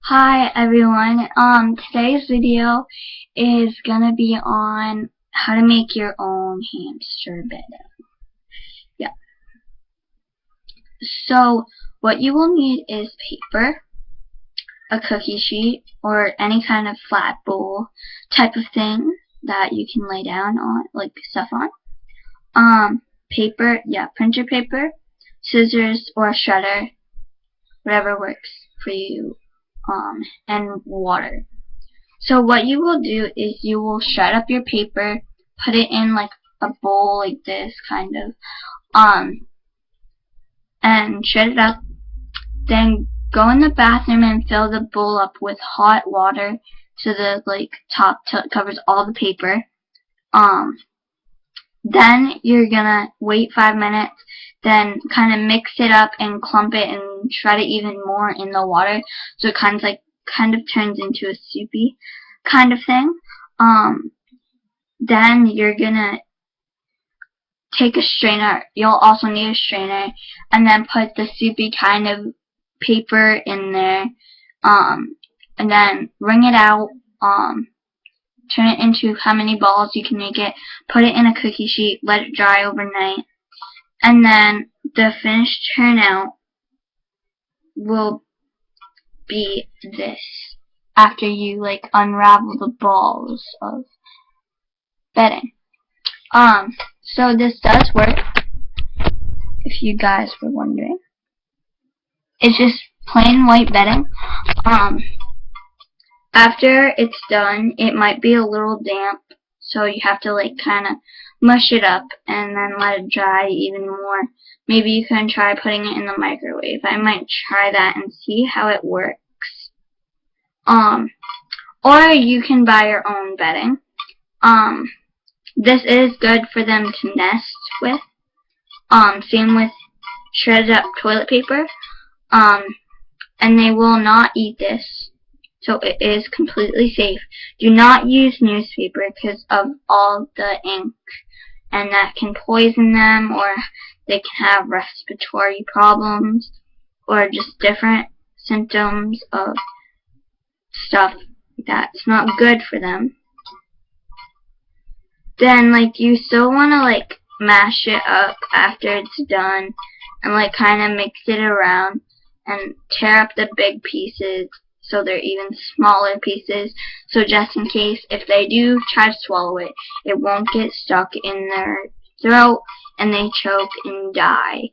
Hi everyone. Today's video is gonna be on how to make your own hamster bed. Yeah. So what you will need is paper, a cookie sheet, or any kind of flat bowl type of thing that you can lay down on, like stuff on. Paper, yeah, printer paper, scissors or a shredder, whatever works for you. And water. So what you will do is you will shred up your paper, put it in like a bowl like this kind of, and shred it up. Then go in the bathroom and fill the bowl up with hot water so the top covers all the paper. Then you're gonna wait 5 minutes, then kind of mix it up and clump it and shred it even more in the water so it kind of turns into a soupy kind of thing. Then you're gonna take a strainer. You'll also need a strainer, and then put the soupy kind of paper in there, and then wring it out. Turn it into how many balls you can make it. Put it in a cookie sheet. Let it dry overnight, and then the finished turnout will be this after you unravel the balls of bedding. So this does work, if you guys were wondering. It's just plain white bedding. After it's done, it might be a little damp, so you have to kind of mush it up and then let it dry even more. Maybe you can try putting it in the microwave. I might try that and see how it works. Or you can buy your own bedding. This is good for them to nest with. Same with shredded up toilet paper. And they will not eat this, so it is completely safe. Do not use newspaper because of all the ink, and that can poison them, or they can have respiratory problems, or just different symptoms of stuff that's not good for them. Then you still want to mash it up after it's done, and kind of mix it around and tear up the big pieces so they're even smaller pieces, so just in case if they do try to swallow it, it won't get stuck in their throat and they choke and die.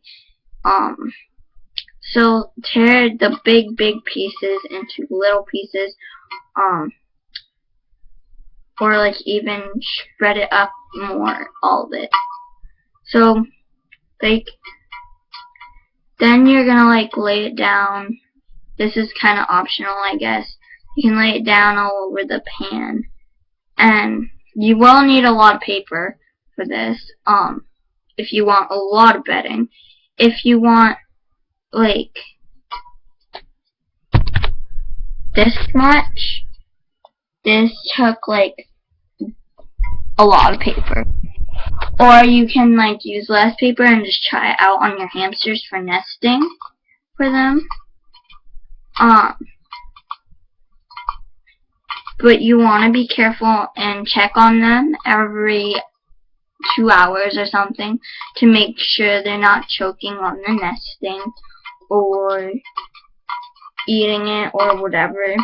So tear the big pieces into little pieces, or even spread it up more, all of it. So then you're gonna lay it down. This is kind of optional, I guess. You can lay it down all over the pan, and you will need a lot of paper for this. If you want a lot of bedding. If you want this much, this took a lot of paper. Or you can use less paper and just try it out on your hamsters for nesting for them. But you want to be careful and check on them every 2 hours or something to make sure they're not choking on the nesting or eating it or whatever.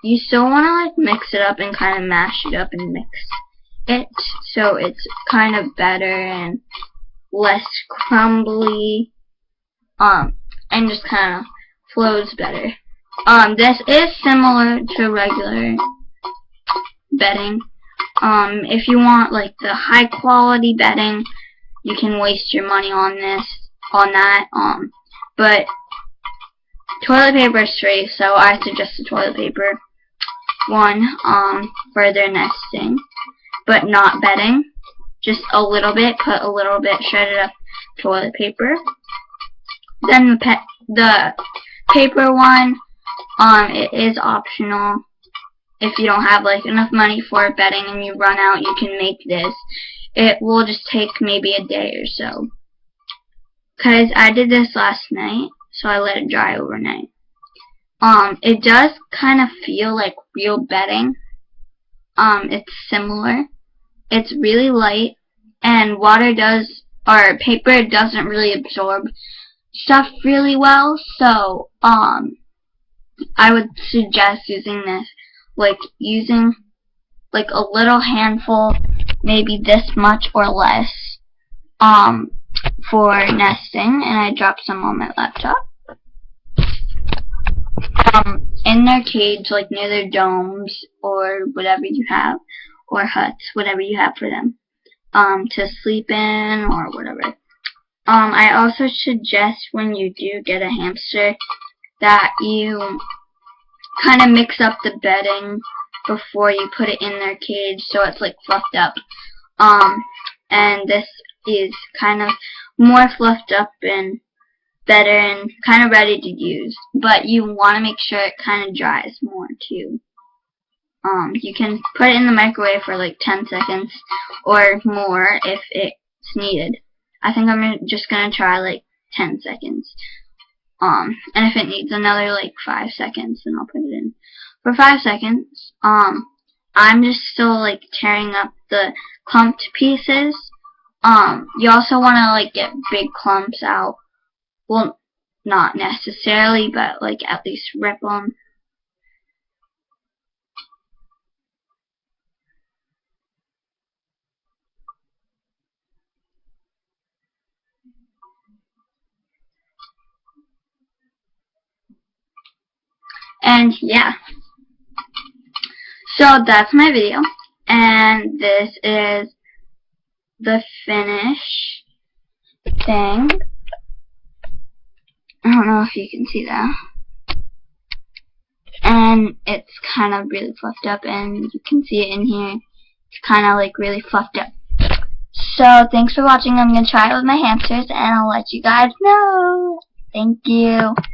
You still want to mix it up and kind of mash it up and mix it so it's kind of better and less crumbly, and just kind of flows better. This is similar to regular bedding. If you want the high quality bedding, you can waste your money on that. But toilet paper is free, so I suggest the toilet paper one for their nesting, but not bedding. Just a little bit, put a little bit shredded up toilet paper. Then the paper one, it is optional. If you don't have enough money for bedding and you run out, you can make this. It will just take maybe a day or so. Cause I did this last night, so I let it dry overnight. It does kind of feel like real bedding. It's similar. It's really light, and paper doesn't really absorb stuff really well, so, I would suggest using this, using, a little handful, maybe this much or less, for nesting, and I dropped some on my laptop. In their cage, near their domes, or whatever you have, or huts, whatever you have for them, to sleep in, or whatever. I also suggest when you do get a hamster that you kind of mix up the bedding before you put it in their cage, so it's fluffed up. And this is kind of more fluffed up and better and kind of ready to use, but you want to make sure it kind of dries more too. You can put it in the microwave for 10 seconds or more if it's needed. I think I'm just gonna try 10 seconds. And if it needs another 5 seconds, then I'll put it in for 5 seconds. I'm just still tearing up the clumped pieces. You also want to get big clumps out. Well, not necessarily, but at least rip them. And yeah. So that's my video. And this is the finish thing. I don't know if you can see that. And it's kind of really fluffed up, and you can see it in here. It's kind of really fluffed up. So thanks for watching. I'm going to try it with my hamsters, and I'll let you guys know. Thank you.